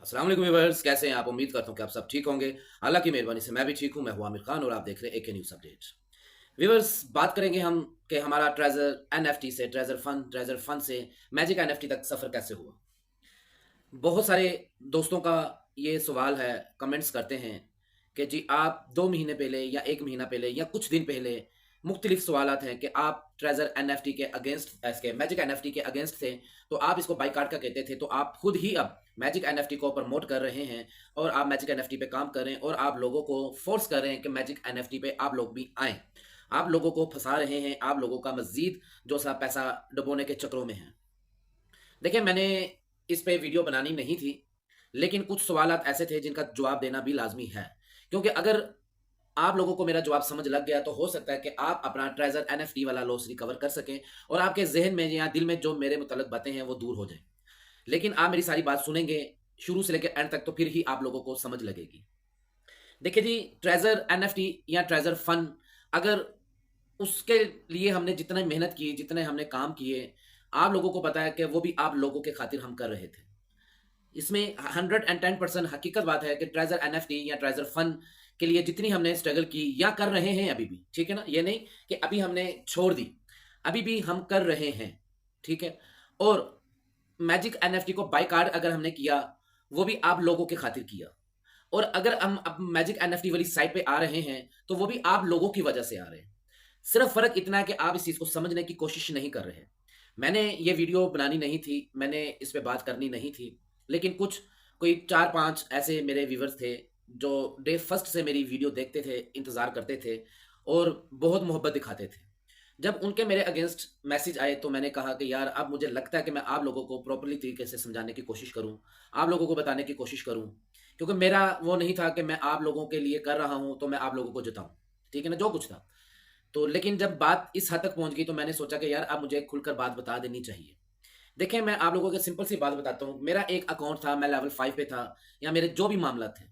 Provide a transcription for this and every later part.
अस्सलाम वालेकुम व्यूअर्स, कैसे हैं आप? उम्मीद करता हूं कि आप सब ठीक होंगे। अल्लाह की मेहरबानी से मैं भी ठीक हूं। मैं हूं आमिर खान और आप देख रहे हैं एके न्यूज़ अपडेट। व्यूअर्स, बात करेंगे हम कि हमारा ट्रेजर एनएफटी से ट्रेजर फंड से मैजिक एनएफटी तक सफ़र कैसे हुआ। बहुत सारे दोस्तों का ये सवाल है, कमेंट्स करते हैं कि जी आप 2 महीने पहले या 1 महीना पहले या कुछ दिन पहले मुख्तलिफ सवालात हैं कि आप ट्रेजर एनएफटी के अगेंस्ट इसके मैजिक एनएफटी के अगेंस्ट थे, तो आप इसको बाइकाट का कहते थे, तो आप खुद ही अब मैजिक एनएफटी को प्रमोट कर रहे हैं और आप मैजिक एनएफटी पे काम कर रहे हैं और आप लोगों को फोर्स कर रहे हैं कि मैजिक एनएफटी पे आप लोग भी आएँ। आप लोगों को फंसा रहे हैं, आप लोगों का मज़ीद जो सा पैसा डुबोने के चक्रों में हैं। देखिए, मैंने इस पे वीडियो बनानी नहीं थी, लेकिन कुछ सवालात ऐसे थे जिनका जवाब देना भी लाज़मी है। क्योंकि अगर आप लोगों को मेरा जवाब समझ लग गया तो हो सकता है कि आप अपना ट्रेज़र एनएफटी वाला लॉस रिकवर कर सकें और आपके ज़हन में या दिल में जो मेरे मुतल्लिक़ बातें हैं वो दूर हो जाएँ। लेकिन आप मेरी सारी बात सुनेंगे शुरू से लेकर एंड तक तो फिर ही आप लोगों को समझ लगेगी। देखिए जी, ट्रेज़र एनएफटी या ट्रेज़र फंड, अगर उसके लिए हमने जितने मेहनत की, जितने हमने काम किए, आप लोगों को पता है कि वो भी आप लोगों के खातिर हम कर रहे थे। इसमें 110% हकीकत बात है कि ट्रेज़र एनएफटी या ट्रेज़र फंड के लिए जितनी हमने स्ट्रगल की या कर रहे हैं अभी भी, ठीक है ना? ये नहीं कि अभी हमने छोड़ दी, अभी भी हम कर रहे हैं, ठीक है? और मैजिक एनएफटी को बायकॉट अगर हमने किया, वो भी आप लोगों के खातिर किया। और अगर हम अब मैजिक एनएफटी वाली साइट पे आ रहे हैं, तो वो भी आप लोगों की वजह से आ रहे हैं। सिर्फ फ़र्क इतना है कि आप इस चीज़ को समझने की कोशिश नहीं कर रहे हैं। मैंने ये वीडियो बनानी नहीं थी, मैंने इस पे बात करनी नहीं थी, लेकिन कुछ कोई 4-5 ऐसे मेरे व्यूअर्स थे, जो डे फर्स्ट से मेरी वीडियो देखते थे, इंतज़ार करते थे और बहुत मोहब्बत दिखाते थे। जब उनके मेरे अगेंस्ट मैसेज आए तो मैंने कहा कि यार, अब मुझे लगता है कि मैं आप लोगों को प्रॉपर्ली तरीके से समझाने की कोशिश करूँ, आप लोगों को बताने की कोशिश करूँ। क्योंकि मेरा वो नहीं था कि मैं आप लोगों के लिए कर रहा हूँ, तो मैं आप लोगों को जताऊँ। ठीक है ना? जो कुछ था। तो लेकिन जब बात इस हद तक पहुँच गई तो मैंने सोचा कि यार, अब मुझे खुलकर बात बता देनी चाहिए। देखिए, मैं आप लोगों को सिंपल सी बात बताता हूँ। मेरा एक अकाउंट था, मैं लेवल 5 पे था या मेरे जो भी मामला थे।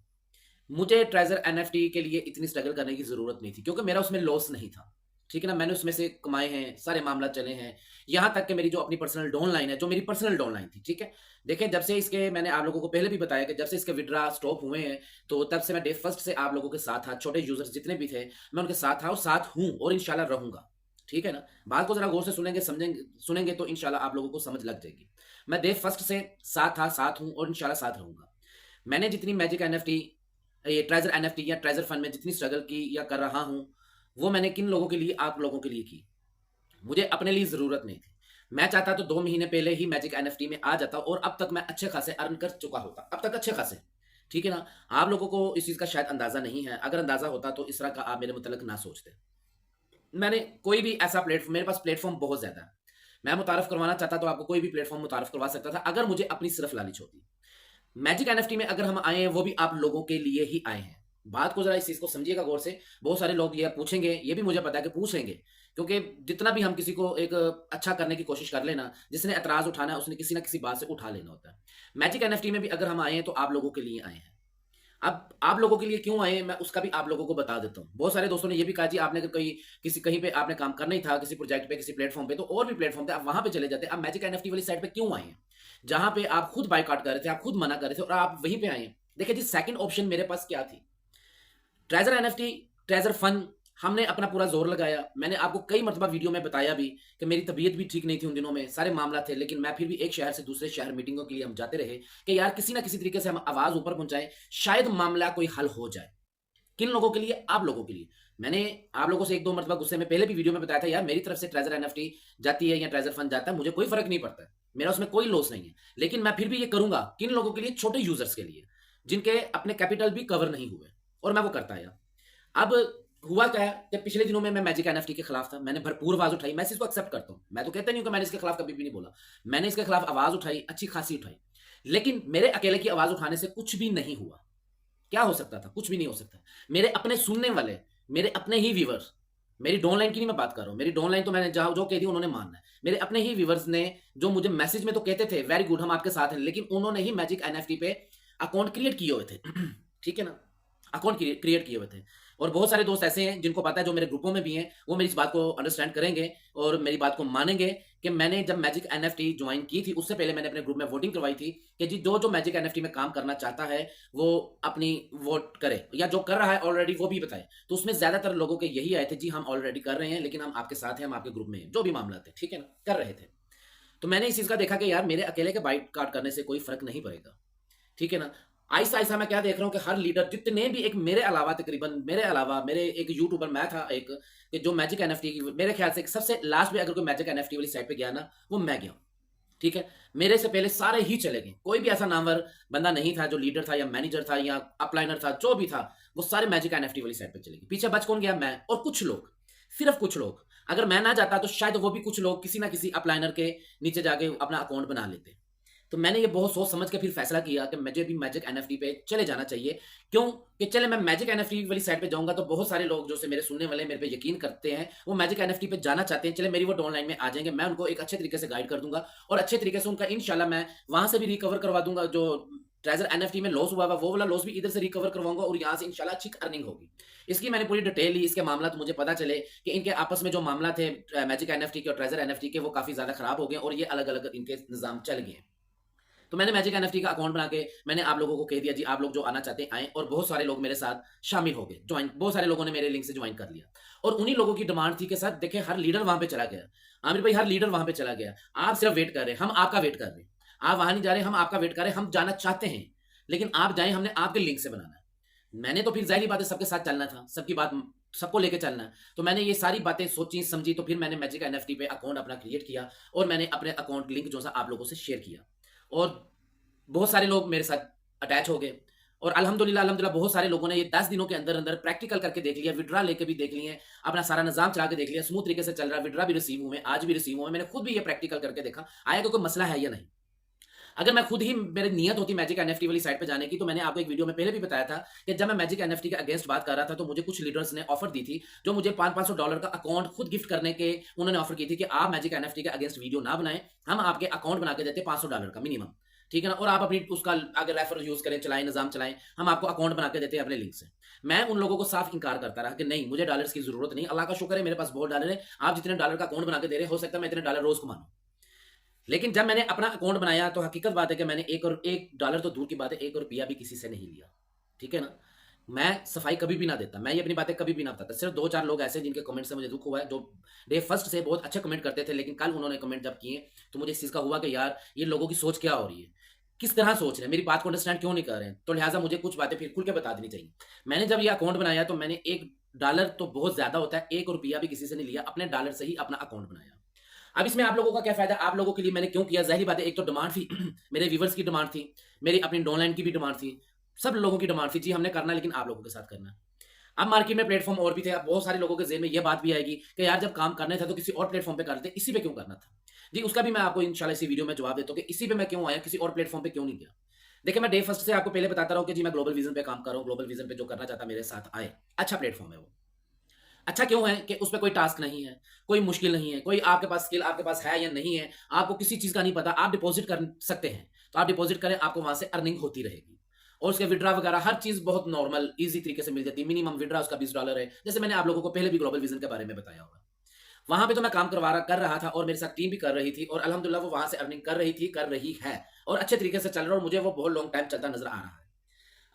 मुझे ट्रेज़र एनएफटी के लिए इतनी स्ट्रगल करने की ज़रूरत नहीं थी क्योंकि मेरा उसमें लॉस नहीं था। ठीक है ना? मैंने उसमें से कमाए हैं, सारे मामला चले हैं। यहाँ तक कि मेरी जो अपनी पर्सनल डाउन लाइन है, जो मेरी पर्सनल डाउन लाइन थी, ठीक है? देखिए, जब से इसके मैंने आप लोगों को पहले भी बताया कि जब से इसके विथड्रॉ स्टॉप हुए हैं, तो तब से मैं डे फर्स्ट से आप लोगों के साथ था। छोटे यूज़र्स जितने भी थे, मैं उनके साथ था और साथ हूँ और इंशाल्लाह रहूँगा। ठीक है ना? बात को ज़रा गौर से सुनेंगे, समझेंगे सुनेंगे तो इंशाल्लाह आप लोगों को समझ लग जाएगी। मैं डे फर्स्ट से साथ था, साथ हूँ और इंशाल्लाह साथ रहूँगा। मैंने जितनी मैजिक एनएफटी, ये ट्रेज़र एनएफटी या ट्रेज़र फंड में जितनी स्ट्रगल की या कर रहा हूँ, वो मैंने किन लोगों के लिए? आप लोगों के लिए की। मुझे अपने लिए ज़रूरत नहीं थी। मैं चाहता तो 2 महीने पहले ही मैजिक एनएफटी में आ जाता और अब तक मैं अच्छे खासे अर्न कर चुका होता। अब तक अच्छे खासे। ठीक है ना? आप लोगों को इस चीज़ का शायद अंदाज़ा नहीं है। अगर अंदाज़ा होता तो इस तरह का आप मेरे मुतल्लिक़ ना सोचते। मैंने कोई भी ऐसा मेरे पास प्लेटफ़ॉर्म बहुत ज़्यादा है। मैं मुतारिफ़ करवाना चाहता तो आपको कोई भी प्लेटफ़ॉर्म मुतारिफ़ करवा सकता था, अगर मुझे अपनी सिर्फ़ लालच होती। मैजिक एनएफटी में अगर हम आए हैं, वो भी आप लोगों के लिए ही आए हैं। बात को ज़रा इस चीज़ को समझिएगा गौर से। बहुत सारे लोग ये पूछेंगे, ये भी मुझे पता है कि पूछेंगे, क्योंकि जितना भी हम किसी को एक अच्छा करने की कोशिश कर लेना, जिसने ऐतराज़ उठाना है, उसने किसी न किसी बात से उठा लेना होता है। मैजिक एनएफटी में भी अगर हम आए हैं, तो आप लोगों के लिए आए हैं। अब आप लोगों के लिए क्यों आए हैं, मैं उसका भी आप लोगों को बता देता हूँ। बहुत सारे दोस्तों ने ये भी कहा, जी आपने अगर कहीं पे आपने काम करना ही था, किसी प्रोजेक्ट पे, किसी प्लेटफ़ॉर्म पे, तो और भी प्लेटफ़ॉर्म थे, आप वहाँ पे चले जाते। आप मैजिक एनएफटी वाली साइट पे क्यों आए हैं? जहाँ पे आप खुद बायकॉट कर रहे थे, आप खुद मना कर रहे थे और आप वहीं पे आए हैं। देखिए जी, सेकंड ऑप्शन मेरे पास क्या थी? ट्रेज़र एनएफटी, ट्रेज़र फंड, हमने अपना पूरा ज़ोर लगाया। मैंने आपको कई मर्तबा वीडियो में बताया भी कि मेरी तबीयत भी ठीक नहीं थी उन दिनों में, सारे मामला थे, लेकिन मैं फिर भी एक शहर से दूसरे शहर मीटिंगों के लिए हम जाते रहे कि यार किसी न किसी तरीके से हम आवाज़ ऊपर पहुँचाएँ, शायद मामला कोई हल हो जाए। किन लोगों के लिए? आप लोगों के लिए। मैंने आप लोगों से 1-2 मरतबा गुस्से में पहले भी वीडियो में बताया था, यार मेरी तरफ से ट्रेज़र एनएफटी जाती है या ट्रेज़र फंड जाता है, मुझे कोई फ़र्क नहीं पड़ता है। मेरा उसमें कोई लॉस नहीं है। लेकिन मैं फिर भी ये करूँगा, किन लोगों के लिए? छोटे यूज़र्स के लिए, जिनके अपने कैपिटल भी कवर नहीं हुए, और मैं वो करता आया। अब हुआ क्या है कि पिछले दिनों में मैं मैजिक एनएफटी के खिलाफ था। मैंने भरपूर आवाज़ उठाई। मैं इस चीज़ को एक्सेप्ट करता हूँ। मैं तो कहता नहीं हूँ कि मैंने इसके खिलाफ कभी भी नहीं बोला। मैंने इसके खिलाफ आवाज़ उठाई, अच्छी खासी उठाई। लेकिन मेरे अकेले की आवाज़ उठाने से कुछ भी नहीं हुआ। क्या हो सकता था? कुछ भी नहीं हो सकता। मेरे अपने सुनने वाले, मेरे अपने ही व्यूअर्स, मेरी डाउनलाइन की नहीं मैं बात कर रहा हूँ। मेरी डाउनलाइन तो मैंने जहाँ जो कह दी उन्होंने मानना है। मेरे अपने ही व्यूअर्स ने, जो मुझे मैसेज में तो कहते थे वेरी गुड, हम आपके साथ हैं, लेकिन उन्होंने ही मैजिक एनएफटी पे अकाउंट क्रिएट किए हुए थे। ठीक है ना? अकाउंट क्रिएट किए हुए थे। और बहुत सारे दोस्त ऐसे हैं जिनको पता है, जो मेरे ग्रुपों में भी हैं, वो मेरी इस बात को अंडरस्टैंड करेंगे और मेरी बात को मानेंगे कि मैंने जब मैजिक एनएफटी ज्वाइन की थी, उससे पहले मैंने अपने ग्रुप में वोटिंग करवाई थी कि जी जो जो मैजिक एनएफटी में काम करना चाहता है वो अपनी वोट करे, या जो कर रहा है ऑलरेडी वो भी बताए। तो उसमें ज्यादातर लोगों के यही आए थे, जी हम ऑलरेडी कर रहे हैं, लेकिन हम आपके साथ हैं, हम आपके ग्रुप में हैं, जो भी मामला थे, ठीक है ना, कर रहे थे। तो मैंने इस चीज का देखा कि यार मेरे अकेले के बाइट कार्ड करने से कोई फर्क नहीं पड़ेगा, ठीक है ना। आहिस्ता आहिस्ता मैं क्या देख रहा हूँ कि हर लीडर, जितने भी, एक मेरे अलावा, तकरीबन मेरे अलावा, मेरे एक यूट्यूबर मैं था एक, कि जो मैजिक एनएफटी की, मेरे ख्याल से सबसे लास्ट में अगर कोई मैजिक एनएफटी वाली साइट पे गया ना, वो मैं गया हूँ, ठीक है। मेरे से पहले सारे ही चले गए, कोई भी ऐसा नामवर बंदा नहीं था जो लीडर था या मैनेजर था या अपलाइनर था, जो भी था वो सारे मैजिक एनएफटी वाली साइट पे चले गए। पीछे बच कौन गया? मैं और कुछ लोग, सिर्फ कुछ लोग। अगर मैं ना जाता तो शायद वो भी कुछ लोग किसी ना किसी अपलाइनर के नीचे जाके अपना अकाउंट बना लेते। तो मैंने ये बहुत सोच समझ के फिर फैसला किया कि मुझे भी मैजिक एनएफटी पे चले जाना चाहिए। क्यों? कि चले मैं मैजिक एनएफटी वाली साइट पे जाऊंगा तो बहुत सारे लोग जो से मेरे सुनने वाले, मेरे पे यकीन करते हैं, वो मैजिक एनएफटी पे जाना चाहते हैं, चले मेरी वो ऑनलाइन में आ जाएंगे, मैं उनको एक अच्छे तरीके से गाइड कर दूंगा और अच्छे तरीके से उनका इंशाल्लाह मैं वहां से भी रिकवर करवा दूंगा। जो ट्रेजर एनएफटी में लॉस हुआ हुआ वो वाला लॉस भी इधर से रिकवर करवाऊंगा और यहाँ से इंशाल्लाह अच्छी अर्निंग होगी। इसकी मैंने पूरी डिटेल ली, इसके मामला तो मुझे पता चले कि इनके आपस में जो मामला थे मैजिक एनएफटी के और ट्रेजर एनएफटी के, वो काफी ज्यादा खराब हो गए और ये अलग अलग इनके निजाम चल गए। तो मैंने मैजिक एनएफटी का अकाउंट बना के मैंने आप लोगों को कह दिया, जी आप लोग जो आना चाहते हैं आए, और बहुत सारे लोग मेरे साथ शामिल हो गए, ज्वाइन, बहुत सारे लोगों ने मेरे लिंक से ज्वाइन कर लिया। और उन्हीं लोगों की डिमांड थी कि सर देखें हर लीडर वहां पे चला गया, आमिर भाई हर लीडर वहां पे चला गया, आप सिर्फ वेट कर रहे हैं, हम आपका वेट कर रहे हैं, आप वहां नहीं जा रहे, हम आपका वेट कर रहे हैं, हम जाना चाहते हैं लेकिन आप जाए, हमने आपके लिंक से बनाना है। मैंने तो फिर जाहिर बात है सबके साथ चलना था, सबकी बात सबको लेके चलना है। तो मैंने ये सारी बातें सोची समझी, तो फिर मैंने मैजिक एनएफटी पे अकाउंट अपना क्रिएट किया और मैंने अपने अकाउंट लिंक जो सा आप लोगों से शेयर किया और बहुत सारे लोग मेरे साथ अटैच हो गए। और अल्हम्दुलिल्लाह अल्हम्दुलिल्लाह बहुत सारे लोगों ने ये 10 दिनों के अंदर अंदर प्रैक्टिकल करके देख लिया, विड्रा लेके भी देख लिए, अपना सारा निजाम चला के देख लिया, स्मूथ तरीके से चल रहा है, विड्रा भी रिसीव हुए, आज भी रिसीव हुए, मैंने खुद भी ये प्रैक्टिकल करके देखा आया कि कोई मसला है या नहीं। अगर मैं खुद ही, मेरी नियत होती मैजिक एनएफटी वाली साइट पे जाने की, तो मैंने आपको एक वीडियो में पहले भी बताया था कि जब मैं मैजिक एनएफटी के अगेंस्ट बात कर रहा था तो मुझे कुछ लीडर्स ने ऑफर दी थी, जो मुझे $500 का अकाउंट खुद गिफ्ट करने के उन्होंने ऑफर की थी कि आप मैजिक एनएफटी के अगेंस्ट वीडियो ना बनाएं, हम आपके अकाउंट बना के देते $500 का मिनिमम, ठीक है ना, और आप अपनी उसका अगर रेफर यूज करें, चलाएं, निजाम चलाएं, हम आपको अकाउंट बना के देते हैं अपने लिंक से। मैं उन लोगों को साफ इंकार करता रहा कि नहीं, मुझे डॉलर्स की जरूरत नहीं, अल्लाह का शुक्र है मेरे पास बहुत डॉलर है, आप जितने डॉलर का अकाउंट बना के दे रहे हो सकता है मैं इतने डॉलर रोज कमा लूं। लेकिन जब मैंने अपना अकाउंट बनाया तो हकीकत बात है कि मैंने $1 तो दूर की बात है, ₹1 भी किसी से नहीं लिया, ठीक है ना। मैं सफाई कभी भी ना देता, मैं ये अपनी बातें कभी भी ना बताता। सिर्फ 2-4 लोग ऐसे जिनके कमेंट से मुझे दुख हुआ है, जो डे फर्स्ट से बहुत अच्छे कमेंट करते थे, लेकिन कल उन्होंने कमेंट जब किए तो मुझे इस चीज़ का हुआ कि यार ये लोगों की सोच क्या हो रही है, किस तरह सोच रहे हैं, मेरी बात को अंडरस्टैंड क्यों नहीं कर रहे हैं। तो लिहाजा मुझे कुछ बातें फिर खुल के बता देनी चाहिए। मैंने जब ये अकाउंट बनाया तो मैंने $1 तो बहुत ज्यादा होता है, ₹1 भी किसी से नहीं लिया, अपने डॉलर से ही अपना अकाउंट बनाया। अब इसमें आप लोगों का क्या फायदा, आप लोगों के लिए मैंने क्यों किया? जाहिर बात है, एक तो डिमांड थी मेरे व्यूवर्स की डिमांड थी, मेरी अपनी ऑनलाइन की भी डिमांड थी, सब लोगों की डिमांड थी, जी हमने करना लेकिन आप लोगों के साथ करना। अब मार्केट में प्लेटफॉर्म और भी थे, अब बहुत सारे लोगों के जेहन में यह बात भी आएगी कि यार जब काम करना था तो किसी और प्लेटफॉर्म पे करते, इसी पे क्यों करना था। जी उसका भी मैं आपको इंशाल्लाह इसी वीडियो में जवाब देता हूँ कि इसी पे मैं क्यों आया, किसी और प्लेटफॉर्म पे क्यों नहीं गया। देखिए मैं डे फर्स्ट से आपको पहले बताता रहा हूँ कि जी मैं ग्लोबल विजन पे काम कर रहा हूँ, ग्लोबल विजन पे जो करना चाहता मेरे साथ आए, अच्छा प्लेटफॉर्म है वो। अच्छा क्यों है कि उस पर कोई टास्क नहीं है, कोई मुश्किल नहीं है, कोई आपके पास स्किल आपके पास है या नहीं है, आपको किसी चीज का नहीं पता, आप डिपॉजिट कर सकते हैं, तो आप डिपॉजिट करें, आपको वहां से अर्निंग होती रहेगी। और उसके विड्रा वगैरह हर चीज बहुत नॉर्मल इजी तरीके से मिल जाती है। मिनिमम विड्रा उसका $20 है, जैसे मैंने आप लोगों को पहले भी ग्लोबल विजन के बारे में बताया होगा। वहां पे तो मैं काम कर रहा था और मेरे साथ टीम भी कर रही थी और अल्हम्दुलिल्लाह वो वहां से अर्निंग कर रही थी, कर रही है और अच्छे तरीके से चल रहा है और मुझे वो बहुत लॉन्ग टाइम चलता नजर आ रहा है।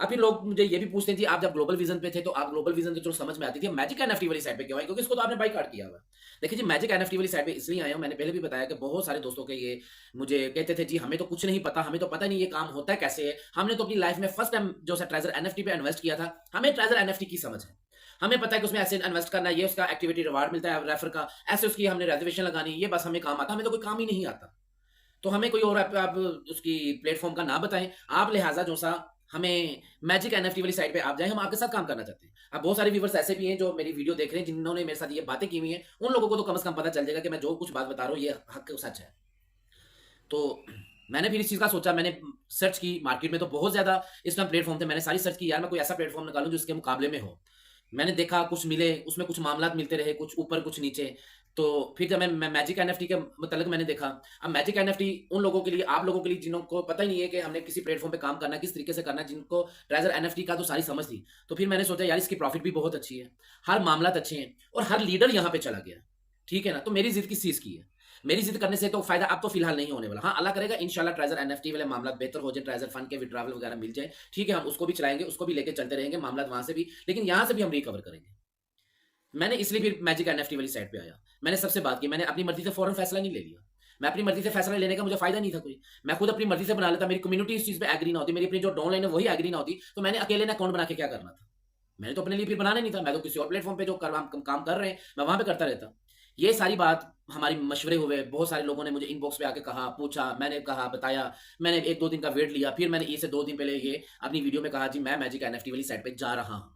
अब फिर लोग मुझे ये भी पूछते हैं जी आप जब ग्लोबल विजन पे थे तो आप ग्लोबल विजन तो चलो समझ में आती थी, मैजिक एनएफटी वाली साइड पे क्यों आए? क्योंकि इसको तो आपने बाइकाट किया हुआ। देखिए जी मैजिक एनएफटी वाली साइड पे इसलिए आया हूं, मैंने पहले भी बताया कि बहुत सारे दोस्तों के ये मुझे कहते थे जी हमें तो कुछ नहीं पता, हमें तो पता नहीं ये काम होता है कैसे है, हमने तो अपनी लाइफ में फर्स्ट टाइम जो ट्रेजर एनएफटी पे इन्वेस्ट किया था, हमें ट्रेजर एनएफटी की समझ है, हमें पता है कि उसमें ऐसे इन्वेस्ट करना है, ये उसका एक्टिविटी रिवार्ड मिलता है रेफर का, ऐसे उसकी हमने रेजर्वेशन लगानी, ये बस हमें काम आता, हमें तो कोई काम ही नहीं आता। तो हमें कोई और आप उसकी प्लेटफॉर्म का ना बताएं, आप लिहाजा जो सा हमें मैजिक एनएफटी वाली साइड पे आप जाएं, हम आपके साथ काम करना चाहते हैं। अब बहुत सारे व्यूवर्स ऐसे भी हैं जो मेरी वीडियो देख रहे हैं, जिन्होंने मेरे साथ ये बातें की हुई हैं, उन लोगों को तो कम से कम पता चल जाएगा कि मैं जो कुछ बात बता रहा हूँ ये हक सच है। तो मैंने फिर इस चीज का सोचा, मैंने सर्च की, मार्केट में तो बहुत ज्यादा इस टाइम प्लेटफॉर्म थे, मैंने सारी सर्च की यार मैं कोई ऐसा प्लेटफॉर्म निकालूं जो इसके मुकाबले में हो। मैंने देखा कुछ मिले, उसमें कुछ मामलात मिलते रहे, कुछ ऊपर कुछ नीचे। तो फिर जब मैं मैजिक एनएफटी के मतलब मैंने देखा, अब मैजिक एनएफटी उन लोगों के लिए, आप लोगों के लिए जिनको पता ही नहीं है कि हमने किसी प्लेटफॉर्म पे काम करना है, किस तरीके से करना है, जिनको ट्रेजर एनएफटी का तो सारी समझ थी। तो फिर मैंने सोचा यार इसकी प्रॉफिट भी बहुत अच्छी है, हर मामलात अच्छे हैं और हर लीडर यहाँ पे चला गया। ठीक है ना, तो मेरी जिद किस चीज की है? मेरी जिद करने से तो फायदा अब तो फिलहाल नहीं होने वाला। हाँ, अल्लाह करेगा इंशाल्लाह ट्रेजर एनएफटी वाले मामला बेहतर हो जाए, ट्रेजर फंड के विड्रॉवल वगैरह मिल जाए, ठीक है, हम उसको भी चलाएंगे, उसको भी लेके चलते रहेंगे, मामला वहां से भी, लेकिन यहाँ से भी हम रिकवर करेंगे। मैंने इसलिए फिर मैजिक एनएफटी वाली साइड पे आया। मैंने सबसे बात की, मैंने अपनी मर्जी से फौरन फैसला नहीं ले लिया। मैं अपनी मर्जी से फैसला लेने का मुझे फायदा नहीं था कोई। मैं खुद अपनी मर्जी से बना लेता, मेरी कम्युनिटी इस चीज पे एग्री ना होती, मेरी अपनी जो डाउनलाइन है वही एग्री ना होती, तो मैंने अकेले ने अकाउंट बना के क्या करना था? मैंने तो अपने लिए फिर बनाना नहीं था, मैं तो किसी और प्लेटफॉर्म पे जो काम कर रहे हैं मैं वहां पे करता रहता। ये सारी बात हमारी मशवरे हुए, बहुत सारे लोगों ने मुझे इनबॉक्स पे आके कहा, पूछा, मैंने कहा, बताया। मैंने 1-2 दिन का वेट लिया, फिर मैंने इससे 2 दिन पहले ये अपनी वीडियो में कहा जी मैं मैजिक एनएफटी वाली साइट पे जा रहा हूँ।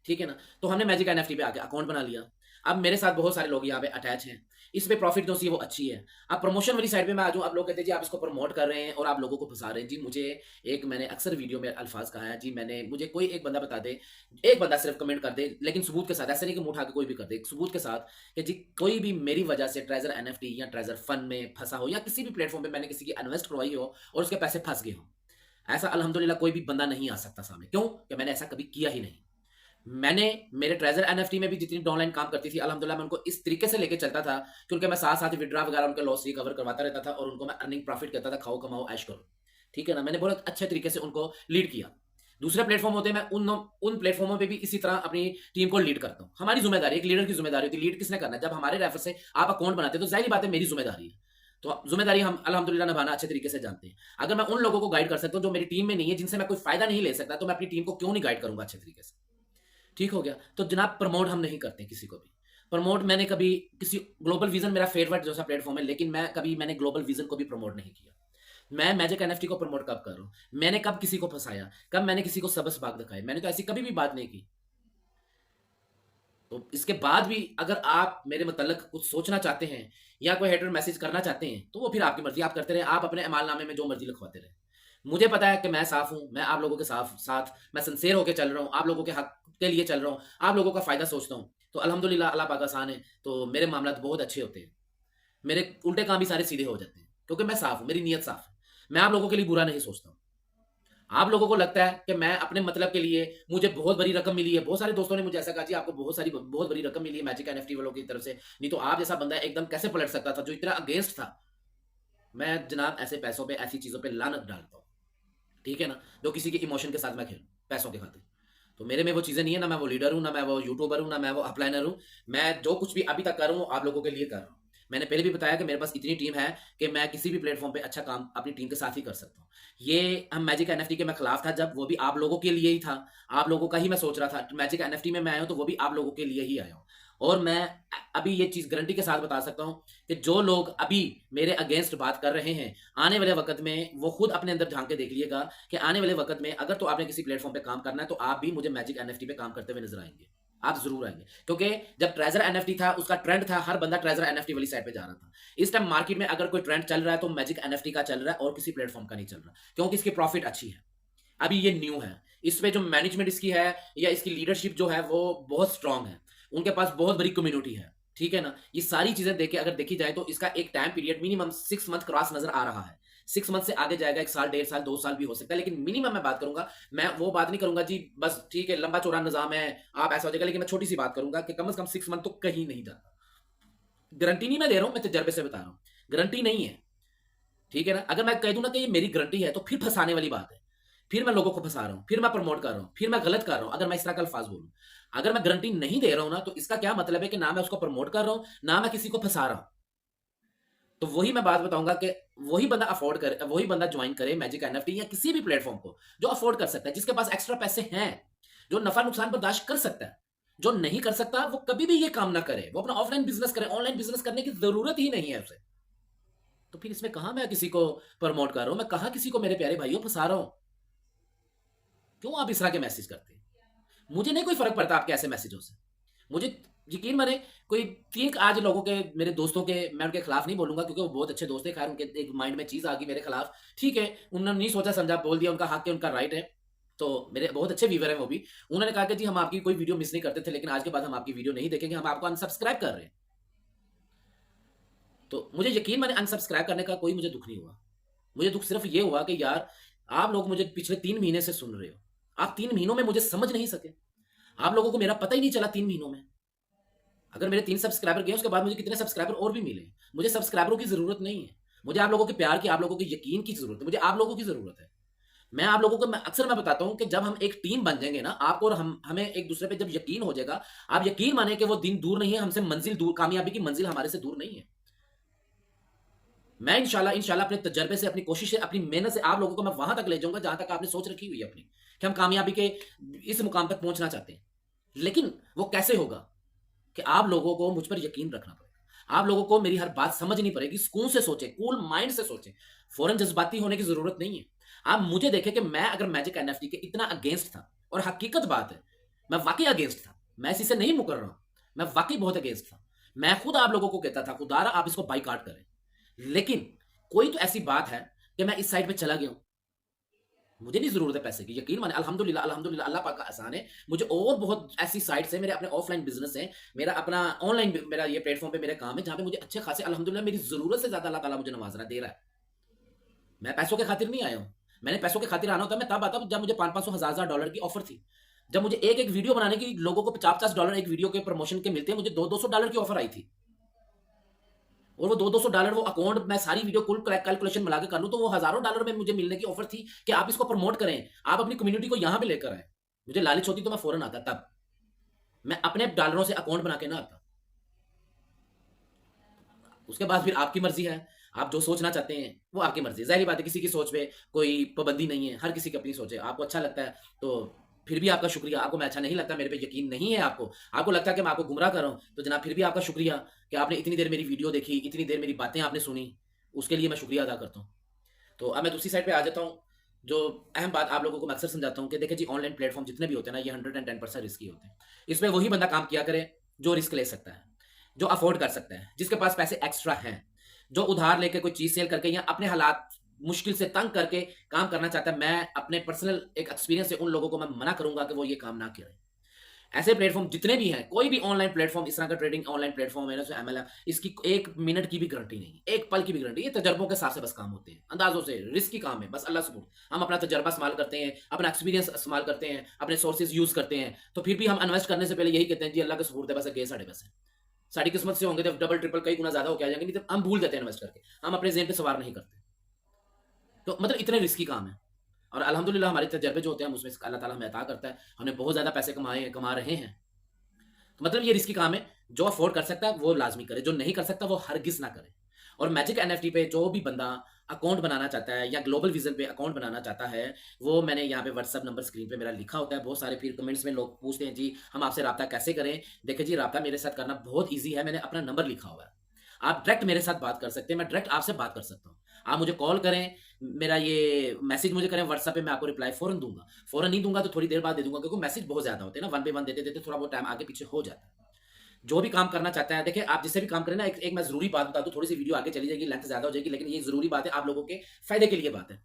ठीक है ना, तो हमने मैजिक एनएफटी पे आके अकाउंट बना लिया। अब मेरे साथ बहुत सारे लोग यहाँ पे अटैच हैं, इस पे प्रॉफिट जो सी वो अच्छी है। अब प्रमोशन वाली साइड पे मैं आ जाऊँ, आप लोग कहते हैं जी आप इसको प्रमोट कर रहे हैं और आप लोगों को फंसा रहे हैं। जी मुझे एक, मैंने अक्सर वीडियो में अल्फाज कहा है जी, मैंने, मुझे कोई एक बंदा बता दे, एक बंदा सिर्फ कमेंट कर दे, लेकिन सबूत के साथ, ऐसे नहीं कि मुंह उठा के कोई भी कर दे, सबूत के साथ कि जी कोई भी मेरी वजह से ट्रेजर एनएफटी या ट्रेजर फंड में फंसा हो, या किसी भी प्लेटफॉर्म पे मैंने किसी की इन्वेस्ट करवाई हो और उसके पैसे फंस गए हो, ऐसा अल्हम्दुलिल्लाह कोई भी बंदा नहीं आ सकता सामने। क्यों? कि मैंने ऐसा कभी किया ही नहीं। मैंने मेरे ट्रेजर एनएफटी में भी जितनी ऑनलाइन काम करती थी अल्हम्दुलिल्लाह मैं उनको इस तरीके से लेके चलता था कि उनके मैं साथ साथ विड्रा वगैरह उनके लॉस रिकवर करवाता रहता था और उनको मैं अर्निंग प्रॉफिट कहता था, खाओ कमाओ ऐश करो। ठीक है ना, मैंने बहुत अच्छे तरीके से उनको लीड किया। दूसरे प्लेटफॉर्म होते हैं, मैं उन प्लेटफॉर्मों पे भी इसी तरह अपनी टीम को लीड करता हूँ। हमारी जिम्मेदारी, एक लीडर की जिम्मेदारी होती है। लीड किसने करना है? जब हमारे रेफर से आप अकाउंट बनाते हैं तो जाहिर बात है मेरी जिम्मेदारी है। तो जिम्मेदारी हम अल्हम्दुलिल्लाह निभाना अच्छे तरीके से जानते हैं। अगर मैं उन लोगों को गाइड कर सकता हूँ जो मेरी टीम में नहीं है, जिनसे मैं कोई फायदा नहीं ले सकता, तो मैं अपनी टीम को क्यों नहीं गाइड करूंगा अच्छे तरीके से? ठीक हो गया। तो जनाब प्रमोट हम नहीं करते किसी को भी। प्रमोट मैंने कभी किसी, ग्लोबल विजन मेरा फेवरेट जैसा प्लेटफॉर्म है, लेकिन मैंने ग्लोबल विजन को भी प्रमोट नहीं किया। मैं मैजिक एनएफटी को प्रमोट कब कर रहा हूं? मैंने कब किसी को फंसाया? कब मैंने किसी को सबस बाग दिखाया? मैंने तो ऐसी कभी भी बात नहीं की। तो इसके बाद भी अगर आप मेरे मतलब कुछ सोचना चाहते हैं या कोई हेटर मैसेज करना चाहते हैं तो वो फिर आपकी मर्जी, आप करते रहे, आप अपने अमालनामे में जो मर्जी लिखवाते रहे। मुझे पता है कि मैं साफ हूं, मैं आप लोगों के साथ मैं सिंसेयर होकर चल रहा हूं, आप लोगों के हक के लिए चल रहा हूं, आप लोगों का फायदा सोचता हूं। तो अल्हम्दुलिल्लाह अल्लाह पाक आसान है, तो मेरे मामला बहुत अच्छे होते हैं, मेरे उल्टे काम भी सारे सीधे हो जाते हैं, क्योंकि मैं साफ हूं, मेरी नीयत साफ है। मैं आप लोगों के लिए बुरा नहीं सोचता हूं। आप लोगों को लगता है कि मैं अपने मतलब के लिए, मुझे बहुत बड़ी रकम मिली है, बहुत सारे दोस्तों ने मुझे ऐसा कहा जी आपको बहुत बड़ी रकम मिली है मैजिक एनएफटी वालों की तरफ से, नहीं तो आप जैसा बंदा एकदम कैसे पलट सकता था जो इतना अगेंस्ट था। मैं जनाब ऐसे पैसों पे, ऐसी चीजों पे लानत डालता हूँ। ठीक है ना, जो किसी के इमोशन के साथ मैं खेलूं पैसों के खातिर। तो मेरे में वो चीजें नहीं है, ना मैं वो लीडर हूं, ना मैं वो यूट्यूबर हूं, ना मैं वो अपलाइनर हूं। मैं जो कुछ भी अभी तक कर रहा हूं आप लोगों के लिए कर रहा हूं। मैंने पहले भी बताया कि मेरे पास इतनी टीम है कि मैं किसी भी प्लेटफॉर्म पे अच्छा काम अपनी टीम के साथ ही कर सकता हूँ। ये हम मैजिक एनएफटी के मैं खिलाफ था जब, वो भी आप लोगों के लिए ही था, आप लोगों का ही मैं सोच रहा था। मैजिक एनएफटी में मैं आया हूँ तो वो भी आप लोगों के लिए ही आया हूँ। और मैं अभी ये चीज गारंटी के साथ बता सकता हूँ कि जो लोग अभी मेरे अगेंस्ट बात कर रहे हैं, आने वाले वक्त में वो खुद अपने अंदर झांक के देख लीजिएगा कि आने वाले वक्त में अगर तो आपने किसी प्लेटफॉर्म पे काम करना है तो आप भी मुझे मैजिक एनएफटी पे काम करते हुए नजर आएंगे। आप जरूर आएंगे, क्योंकि जब ट्रेजर एनएफटी था उसका ट्रेंड था, हर बंदा ट्रेजर एनएफटी वाली साइड पे जा रहा था। इस टाइम मार्केट में अगर कोई ट्रेंड चल रहा है तो मैजिक एनएफटी का चल रहा है और किसी प्लेटफॉर्म का नहीं चल रहा, क्योंकि इसकी प्रॉफिट अच्छी है। अभी ये न्यू है, इसमें जो मैनेजमेंट इसकी है या इसकी लीडरशिप जो है वो बहुत स्ट्रांग है, उनके पास बहुत बड़ी कम्युनिटी है। ठीक है ना, ये सारी चीजें देखे अगर देखी जाए तो इसका एक time period minimum 6 month cross नजर आ रहा है। 6 मंथ से आगे जाएगा, 1 साल, 1.5 साल, 2 साल भी हो सकता है, लेकिन मिनिमम मैं बात करूंगा। मैं वो बात नहीं करूंगा जी बस ठीक है लंबा चौड़ा निजाम है आप ऐसा हो जाएगा, लेकिन मैं छोटी सी बात करूंगा कि कम से कम 6 मंथ तो कहीं नहीं जाता। गारंटी नहीं मैं दे रहा हूं, मैं तजर्बे से बता रहा हूं, गारंटी नहीं है। ठीक है ना, अगर मैं कह दूं ना कि ये मेरी गारंटी है तो फिर फंसाने वाली बात है, फिर मैं लोगों को फंसा रहा हूं, फिर मैं प्रमोट कर रहा हूं, फिर मैं गलत कर रहा हूं अगर मैं इस तरह का अल्फाज बोलूं। अगर मैं गारंटी नहीं दे रहा हूं ना तो इसका क्या मतलब है कि ना मैं उसको प्रमोट कर रहा हूं, ना मैं किसी को फंसा रहा हूं। तो वही मैं बात बताऊंगा कि वही बंदा अफोर्ड करे, वही बंदा ज्वाइन करे मैजिक एनएफटी या किसी भी प्लेटफॉर्म को जो अफोर्ड कर सकता है, जिसके पास एक्स्ट्रा पैसे हैं, जो नफा नुकसान बर्दाश्त कर सकता है। जो नहीं कर सकता वो कभी भी ये काम ना करे, वो अपना ऑफलाइन बिजनेस करे, ऑनलाइन बिजनेस करने की जरूरत ही नहीं है उसे। तो फिर इसमें कहा मैं किसी को प्रमोट कर रहा हूं, मैं कहा किसी को मेरे प्यारे भाइयों फंसा रहा हूं? क्यों आप इस तरह के मैसेज करते हैं? मुझे नहीं कोई फर्क पड़ता आपके ऐसे मैसेजों से। मुझे यकीन माने, कोई 3 आज लोगों के, मेरे दोस्तों के, मैं उनके खिलाफ नहीं बोलूंगा क्योंकि वो बहुत अच्छे दोस्त है, खैर उनके एक माइंड में चीज आ गई मेरे खिलाफ, ठीक है, उन्होंने नहीं सोचा समझा बोल दिया, उनका हक है, उनका राइट है। तो मेरे बहुत अच्छे व्यूवर हैं वो भी। उन्होंने कहा कि जी हम आपकी कोई वीडियो मिस नहीं करते थे, लेकिन आज के बाद हम आपकी वीडियो नहीं देखेंगे, हम आपको अनसब्सक्राइब कर रहे हैं। तो मुझे यकीन माने अनसब्सक्राइब करने का कोई मुझे दुःख नहीं हुआ। मुझे दुःख सिर्फ़ ये हुआ कि यार आप लोग मुझे पिछले 3 महीने से सुन रहे हो। आप 3 महीनों में मुझे समझ नहीं सके। आप लोगों को मेरा पता ही नहीं चला 3 महीनों में। अगर मेरे 3 सब्सक्राइबर गए उसके बाद मुझे कितने सब्सक्राइबर और भी मिले। मुझे सब्सक्राइबरों की ज़रूरत नहीं है। मुझे आप लोगों के प्यार की, आप लोगों के यकीन की ज़रूरत है। मुझे आप लोगों की ज़रूरत है। मैं आप लोगों को मैं बताता हूँ कि जब हम एक टीम बन जाएँगे ना, आपको और हम हमें एक-दूसरे पे जब यकीन हो जाएगा, आप यकीन मानिए कि वो दिन दूर नहीं है, हमसे मंज़िल दूर, कामयाबी की मंज़िल हमारे से दूर नहीं है। मैं इंशाल्लाह अपने तजर्बे से, अपनी कोशिश से, अपनी मेहनत से आप लोगों को मैं वहाँ तक ले जाऊँगा जहाँ तक आपने सोच रखी हुई है अपनी, कि हम कामयाबी के इस मुकाम तक पहुँचना चाहते हैं। लेकिन वो कैसे होगा? कि आप लोगों को मुझ पर यकीन रखना पड़ेगा। आप लोगों को मेरी हर बात समझनी पड़ेगी, सुकून से सोचें, कूल माइंड से सोचें। फ़ौरन जज़्बाती होने की ज़रूरत नहीं है। आप मुझे देखें कि मैं अगर मैजिक एनएफटी के इतना अगेंस्ट था, और हकीकत बात है, मैं वाक़ई अगेंस्ट था। मैं इसी से नहीं मुकर रहा हूँ। मैं वाक़ई बहुत अगेंस्ट था। मैं खुद आप लोगों को कहता था, खुदारा आप इसको बायकॉट करें। लेकिन कोई तो ऐसी बात है कि मैं इस साइड पे चला गया हूँ। मुझे नहीं ज़रूरत है पैसे की, यकीन मानिए, अल्हम्दुलिल्लाह अल्हम्दुलिल्लाह अल्लाह पाक का एहसान है। मुझे और बहुत ऐसी साइट्स हैं, मेरे अपने ऑफ़लाइन बिज़नेस हैं, मेरा अपना ऑनलाइन मेरा ये प्लेटफ़ॉर्म पे मेरा काम है, जहाँ पे मुझे अच्छे खासे अल्हम्दुलिल्लाह मेरी ज़रूरत से ज़्यादा अल्लाह ताला मुझे नवाज़ रहा है, दे रहा है। मैं पैसों के खातिर नहीं आया हूँ। मैंने पैसों के खातिर आना होता मैं तब आता जब मुझे 500-500 हज़ार-हज़ार डॉलर की ऑफ़र थी। जब मुझे एक-एक वीडियो बनाने की लोगों को $50-50 एक वीडियो के प्रमोशन के मिलते हैं, मुझे $200-200 की ऑफ़र आई थी। और वो $200-200 वो अकाउंट मैं सारी वीडियो कुल कैलकुलेशन मिला के कर लूँ, तो वो हज़ारों डॉलर में मुझे मिलने की ऑफ़र थी कि आप इसको प्रमोट करें, आप अपनी कम्युनिटी को यहाँ पे लेकर आएँ। मुझे लालच होती तो मैं फ़ौरन आता तब। मैं अपने डॉलरों से अकाउंट बना के ना आता। उसके बाद फिर आपकी मर्ज़ी है, आप जो सोचना चाहते हैं, वो आपकी मर्ज़ी है। ज़ाहिर-सी बात है, किसी की सोच पे कोई पाबंदी नहीं है, हर किसी की अपनी सोच है। आपको अच्छा लगता है, तो फिर भी आपका शुक्रिया। आपको मैं अच्छा नहीं लगता, मेरे पे यकीन नहीं है आपको लगता है कि मैं आपको गुमराह कर रहा हूँ, तो जनाब फिर भी आपका शुक्रिया कि आपने इतनी देर मेरी वीडियो देखी, इतनी देर मेरी बातें आपने सुनी, उसके लिए मैं शुक्रिया अदा करता हूँ। तो अब मैं दूसरी साइड पे आ जाता हूँ, जो अहम बात आप लोगों को मैं अक्सर समझाता हूँ कि देखिए जी, ऑनलाइन प्लेटफ़ॉर्म जितने भी होते हैं ना, ये 110% रिस्की होते हैं। इसमें वही बंदा काम किया करे, जो रिस्क ले सकता है, जो अफ़ोर्ड कर सकता है, जिसके पास पैसे एक्स्ट्रा हैं, जो उधार लेके कोई चीज़ सेल करके या अपने हालात मुश्किल से तंग करके काम करना चाहता है। मैं अपने पर्सनल एक एक्सपीरियंस से उन लोगों को मैं मना करूँगा कि वो ये काम ना करें। ऐसे प्लेटफ़ॉर्म जितने भी हैं, कोई भी ऑनलाइन प्लेटफ़ॉर्म, इस तरह का ट्रेडिंग ऑनलाइन प्लेटफ़ॉर्म है ना, जैसे एमएलएम, इसकी 1 मिनट की भी गारंटी नहीं है, 1 पल की भी गारंटी। ये तजर्बों के हिसाब से बस काम होते हैं, अंदाज़ों से, रिस्की काम है, बस अल्लाह सुपुर्द। हम अपना तजर्बा इस्तेमाल करते हैं, अपना एक्सपीरियंस इस्तेमाल करते हैं, अपने सोर्सेज़ यूज़ करते हैं, तो फिर भी हम इन्वेस्ट करने से पहले यही कहते हैं जी अल्लाह के सुपुर्द है, बस गए साढ़े पैसे। साड़ी किस्मत से होंगे तो डबल ट्रिपल कई गुना ज़्यादा होके आ जाएँगे, नहीं तो हम भूल जाते हैं इन्वेस्ट करके। हम अपने ज़हन पे सवार नहीं करते। तो मतलब इतने रिस्की काम है। और अल्हम्दुलिल्लाह हमारे तजर्बे जो होते हैं, हम उसमें से अल्लाह ताला हमें अता करता है। हमने बहुत ज़्यादा पैसे कमाए हैं, कमा रहे हैं। तो मतलब ये रिस्की काम है। जो अफ़ोर्ड कर सकता है वो लाज़मी करे, जो नहीं कर सकता वो हरगिज़ ना करे। और मैजिक एनएफटी पे जो भी बंदा अकाउंट बनाना चाहता है या ग्लोबल विज़न पे अकाउंट बनाना चाहता है, वो मैंने यहाँ पे व्हाट्सएप नंबर स्क्रीन पे मेरा लिखा होता है। बहुत सारे फिर कमेंट्स में लोग पूछते हैं जी हम आपसे राब्ता कैसे करें? देखिए जी, राब्ता मेरे साथ करना बहुत ईज़ी है, मैंने अपना नंबर लिखा हुआ है। आप डायरेक्ट मेरे साथ बात कर सकते हैं, मैं डायरेक्ट आपसे बात कर सकता हूँ। आप मुझे कॉल करें, मेरा ये मैसेज मुझे करें व्हाट्सएप पे, मैं आपको रिप्लाई फ़ौरन दूँगा। फ़ौरन नहीं दूँगा तो थोड़ी देर बाद दे दूँगा, क्योंकि मैसेज बहुत ज़्यादा होते हैं ना, वन बाय वन देते-देते थोड़ा बहुत टाइम आगे पीछे हो जाता है। जो भी काम करना चाहता है, देखिए आप जिससे भी काम करें ना, एक मैं ज़रूरी बात बता दूँ, थोड़ी-सी वीडियो आगे चली जाएगी, लेंथ ज़्यादा हो जाएगी, लेकिन ये ज़रूरी बात है, आप लोगों के फ़ायदे के लिए बात है।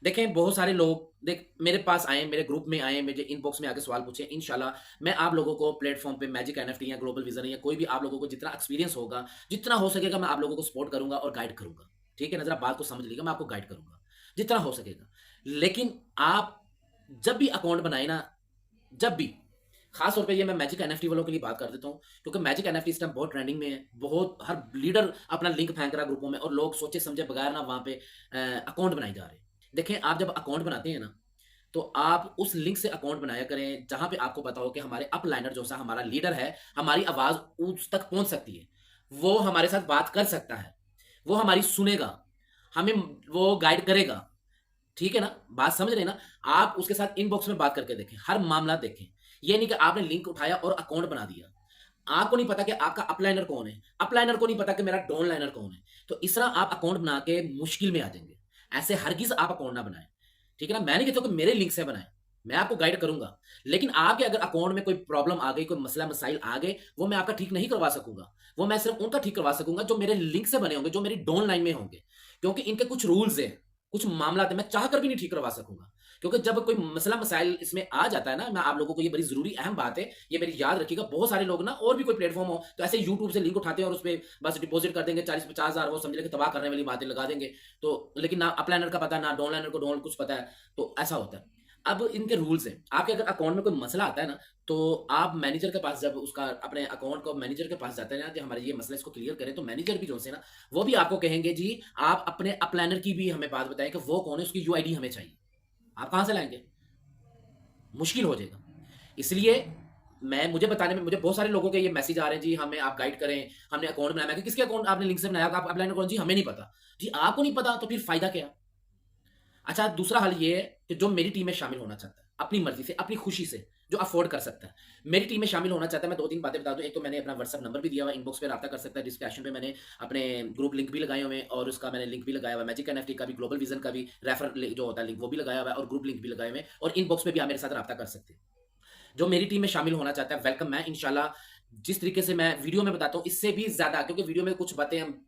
देखें, बहुत सारे लोग मेरे पास आए, मेरे ग्रुप में आए, मुझे इनबॉक्स में आके सवाल पूछे। इंशाल्लाह मैं आप लोगों को प्लेटफ़ॉर्म पे मैजिक एनएफटी या ग्लोबल विज़न या कोई भी आप लोगों को जितना एक्सपीरियंस होगा, जितना हो सकेगा मैं आप लोगों को सपोर्ट करूँगा और गाइड करूँगा। ठीक है ना? ज़रा बात को समझ लीजिएगा, मैं आपको गाइड करूँगा, जितना हो सकेगा। लेकिन आप जब भी अकाउंट बनाए ना, जब भी, ख़ास तौर पे ये मैं मैजिक एनएफटी वालों के लिए बात कर देता हूँ, क्योंकि मैजिक एनएफटी इस टाइम बहुत ट्रेंडिंग में है। बहुत हर लीडर अपना लिंक फेंक रहा है ग्रुपों में, और लोग सोचे समझे बगैर ना वहाँ पे अकाउंट बनाए जा रहे हैं। देखें, आप जब अकाउंट बनाते हैं ना, तो आप उस लिंक से अकाउंट बनाया करें जहाँ पे आपको पता हो कि हमारे अपलाइनर जो सा हमारा लीडर है, हमारी आवाज़ उस तक पहुँच सकती है। वो हमारे साथ बात कर सकता है, वो हमारी सुनेगा, हमें वो गाइड करेगा। ठीक है ना? बात समझ रहे हैं ना? आप उसके साथ इनबॉक्स में बात करके देखें, हर मामला देखें। ये नहीं कि आपने लिंक उठाया और अकाउंट बना दिया। आपको नहीं पता कि आपका अपलाइनर कौन है, अपलाइनर को नहीं पता कि मेरा डाउनलाइनर कौन है। तो इस तरह आप अकाउंट बना के मुश्किल में आ जाएँगे। ऐसे हरगिज़ आप अकाउंट ना बनाएँ। ठीक है ना? मैं नहीं कहता कि मेरे लिंक से बनाएँ, मैं आपको गाइड करूँगा। लेकिन आपके अगर अकाउंट में कोई प्रॉब्लम आ गई, कोई मसला-मसाइल आ गए, वो मैं आपका ठीक नहीं करवा सकूँगा। वो मैं सिर्फ़ उनका ठीक करवा सकूँगा जो मेरे लिंक से बने होंगे, जो मेरी डाउनलाइन में होंगे। क्योंकि इनके कुछ रूल्स हैं। कुछ मामला मैं चाह कर भी नहीं ठीक करवा सकूंगा, क्योंकि जब कोई मसला मसाइल इसमें आ जाता है ना, मैं आप लोगों को ये बड़ी जरूरी अहम बात है, ये मेरी याद रखिएगा। बहुत सारे लोग ना और भी कोई प्लेटफॉर्म हो तो ऐसे यूट्यूब से लिंक उठाते हैं और उस पर बस डिपॉजिट कर देंगे 40-50 हज़ार, वो समझ लेंगे तबाह करने वाली बातें लगा देंगे। तो लेकिन ना अपलाइनर का पता, ना डाउनलाइनर को डाउन कुछ पता है, तो ऐसा होता है। अब इनके रूल्स हैं, आपके अगर अकाउंट में कोई मसला आता है ना, तो आप मैनेजर के पास जब उसका अपने अकाउंट को मैनेजर के पास जाते हैं ना कि हमारे ये मसला इसको क्लियर करें, तो मैनेजर भी जो है ना वो भी आपको कहेंगे जी आप अपने अपलाइनर की भी हमें बात बताएं कि वो कौन है, उसकी यूआईडी हमें चाहिए। आप कहां से लाएंगे? मुश्किल हो जाएगा। इसलिए मैं मुझे बताने में मुझे बहुत सारे लोगों के ये मैसेज आ रहे हैं जी हमें आप गाइड करें, हमने अकाउंट बनाया। मैं कि किसके अकाउंट आपने लिंक से बनाया, आप अपलाइनर कौन? जी हमें नहीं पता। जी आपको नहीं पता तो फिर फायदा क्या? अच्छा, दूसरा हल ये है कि जो मेरी टीम में शामिल होना चाहता है अपनी मर्जी से, अपनी खुशी से, जो अफोर्ड कर सकता है, मेरी टीम में शामिल होना चाहता है, मैं 2-3 बातें बता दूं। एक तो मैंने अपना व्हाट्सएप नंबर भी दिया हुआ है, इनबॉक्स पे राब्ता कर सकता है। डिस्क्रिप्शन पे मैंने अपने ग्रुप लिंक भी लगाए हुए हैं और उसका मैंने लिंक भी लगाया हुआ है। मैजिक एनएफटी का भी, ग्लोबल विजन का भी रेफर जो होता है लिंक वो भी लगाया हुआ है और ग्रुप लिंक भी लगाए हुए हैं, और इनबॉक्स पे भी आप मेरे साथ राब्ता कर सकते हैं। जो मेरी टीम में शामिल होना चाहता है वेलकम। मैं इंशाल्लाह जिस तरीके से मैं वीडियो में बताता हूँ इससे भी ज्यादा, क्योंकि वीडियो में कुछ बातें हम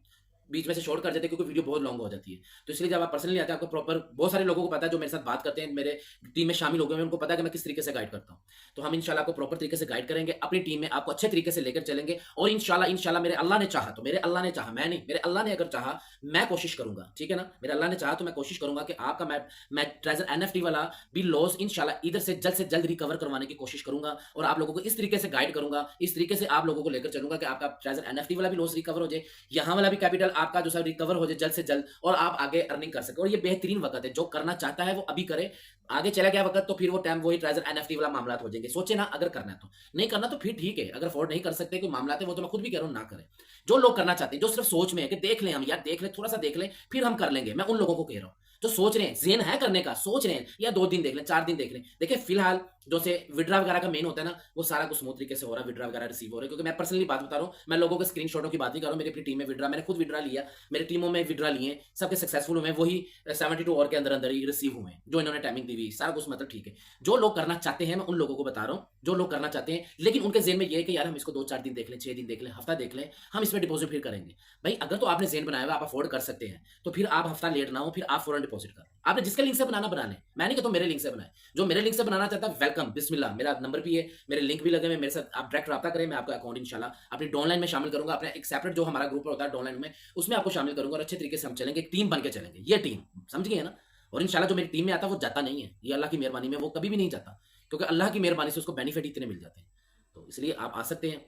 बीच में से शॉर्ट कर देते हैं क्योंकि वीडियो बहुत लॉन्ग हो जाती है। तो इसलिए जब आप पर्सनली आते हैं आपको प्रॉपर, बहुत सारे लोगों को पता है जो मेरे साथ बात करते हैं, मेरे टीम में शामिल हो गए हैं, उनको पता है कि मैं किस तरीके से गाइड करता हूँ। तो हम इंशाल्लाह आपको प्रॉपर तरीके से गाइड करेंगे, अपनी टीम में आपको अच्छे तरीके से लेकर चलेंगे। और इंशाल्लाह इंशाल्लाह मेरे अल्लाह ने चाहा तो, मेरे अल्लाह ने चाहा, मैं नहीं, मेरे अल्लाह ने अगर चाहा, मैं कोशिश करूंगा, ठीक है ना, मेरे अल्लाह ने चाहा तो मैं कोशिश करूंगा कि आपका मैं ट्रेजर एनएफटी वाला भी लॉस इंशाल्लाह इधर से जल्द रिकवर करवाने की कोशिश करूंगा और आप लोगों को इस तरीके से गाइड करूंगा, इस तरीके से आप लोगों को लेकर चलूंगा कि आपका ट्रेजर एनएफटी वाला भी लॉस रिकवर हो जाए, यहाँ वाला भी कैपिटल आपका जो सब रिकवर हो जाए जल्द से जल्द, और आप आगे अर्निंग कर सके। और ये बेहतरीन वक्त है, जो करना चाहता है वो अभी करे। आगे चला गया वक्त तो फिर वो टाइम वही ट्रेजर एनएफटी वाला मामला हो जाएंगे। सोचे ना, अगर करना है तो, नहीं करना तो फिर ठीक है, अगर अफोर्ड नहीं कर सकते कोई मामला है वो तो मैं खुद भी कह रहा हूं ना करें। जो लोग करना चाहते हैं, जो सिर्फ सोच में है कि देख लें हम यार, देख लें, थोड़ा सा देख लें फिर हम कर लेंगे, मैं उन लोगों को कह रहा हूं जो सोच रहे हैं, जेन है करने का, सोच रहे हैं या 2 दिन देख लें, 4 दिन देख लें। देखिए फिलहाल जो से विड्रा वगैरह का मेन होता है ना, वो सारा कुछ स्मूथ तरीके से हो रहा है, विड्रा वगैरह रिसीव हो रहा है। क्योंकि मैं पर्सनली बात बता रहा हूँ, मैं लोगों के स्क्रीनशॉटों की बात नहीं कर रहा हूँ। मेरी अपनी टीम में विड्रा, मैंने खुद विड्रा लिया, मेरी टीमों में विड्रा लिए, सबके सक्सेसफुल हुए, वही 72 आवर के अंदर अंदर ही रिसीव हुए, जो इन्होंने टाइमिंग दी हुई, सारा कुछ मतलब ठीक है। जो लोग करना चाहते हैं मैं उन लोगों को बता रहा हूँ, जो लोग करना चाहते हैं लेकिन उनके जेन में ये है कि यार हम इसको 2-4 दिन देख लें, 6 दिन देख लें, हफ्ता देख लें, हम इसमें डिपॉजिट फिर करेंगे। भाई अगर तो आपने जेन बनाया हुआ, आप अफोर्ड कर सकते हैं, तो फिर आप हफ्ता लेट ना हो, फिर आप फौरन डिपॉजिट कर। आपने जिसके लिंक से बनाना बना लें, मैं नहीं कहता मेरे लिंक से बनाए। जो मेरे लिंक से बनाना चाहता है वेलकम, बिस्मिल्लाह, मेरा नंबर भी है, मेरे लिंक भी लगे हुए, मेरे साथ आप डायरेक्ट रब्ता करें, मैं आपका अकाउंट इंशाल्लाह अपनी डाउनलाइन में शामिल करूंगा। अपना एक सेपरेट जो हमारा ग्रुप होता है डाउनलाइन में, उसमें आपको शामिल करूंगा और अच्छे तरीके से हम चलेंगे, एक टीम बन के चलेंगे। ये टीम समझ गए ना। और इंशाल्लाह जो मेरी टीम में आता है वो जाता नहीं है, ये अल्लाह की मेहरबानी में वो कभी भी नहीं जाता, क्योंकि अल्लाह की मेहरबानी से उसको बेनिफिट इतने मिल जाते हैं। तो इसलिए आप आ सकते हैं,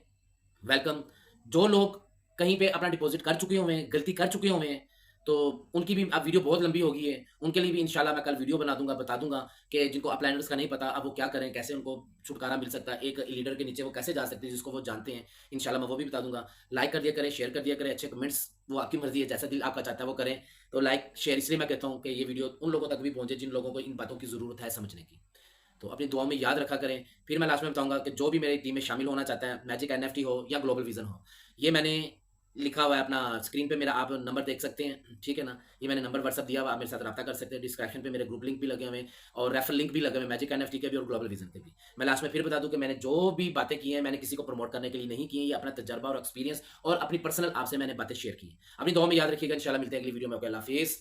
वेलकम। जो लोग कहीं पे अपना डिपॉजिट कर चुके हुए हैं, गलती कर चुके हुए हैं, तो उनकी भी, अब वीडियो बहुत लंबी हो गई है, उनके लिए भी इंशाल्लाह मैं कल वीडियो बना दूंगा, बता दूंगा कि जिनको अपलाइनर्स का नहीं पता अब वो क्या करें, कैसे उनको छुटकारा मिल सकता है, एक लीडर के नीचे वो कैसे जा सकते हैं जिसको वो जानते हैं। इंशाल्लाह मैं वो भी बता दूंगा। लाइक कर दिया करें, शेयर कर दिया करें, अच्छे कमेंट्स वो आपकी मर्जी है, जैसा दिल आपका चाहता है वो करें। तो लाइक शेयर इसलिए मैं कहता हूँ कि ये वीडियो उन लोगों तक भी पहुंचे जिन लोगों को इन बातों की जरूरत है समझने की। तो अपनी दुआओं में याद रखा करें। फिर मैं लास्ट में बताऊंगा कि जो भी मेरी टीम में शामिल होना चाहता है, मैजिक एनएफटी हो या ग्लोबल विजन हो, ये मैंने लिखा हुआ है अपना स्क्रीन पे, मेरा आप नंबर देख सकते हैं, ठीक है ना। ये मैंने नंबर व्हाट्सअप दिया हुआ, आप मेरे साथ रब्ता कर सकते हैं। डिस्क्रिप्शन पे मेरे ग्रुप लिंक भी लगे हुए हैं और रेफर लिंक भी लगे हुए हैं, मैजिक एनएफटी के भी और ग्लोबल विजन के भी। मैं लास्ट में फिर बता दूं कि मैंने जो भी बातें की हैं मैंने किसी को प्रमोट करने के लिए नहीं की है, ये अपना तजर्बा और एक्सपीरियंस और अपनी पर्सनल आपसे मैंने बातें शेयर की हैं। अपनी दुआ में याद रखिएगा। इंशाल्लाह मिलते हैं अगली वीडियो में। अल्लाह हाफिज़।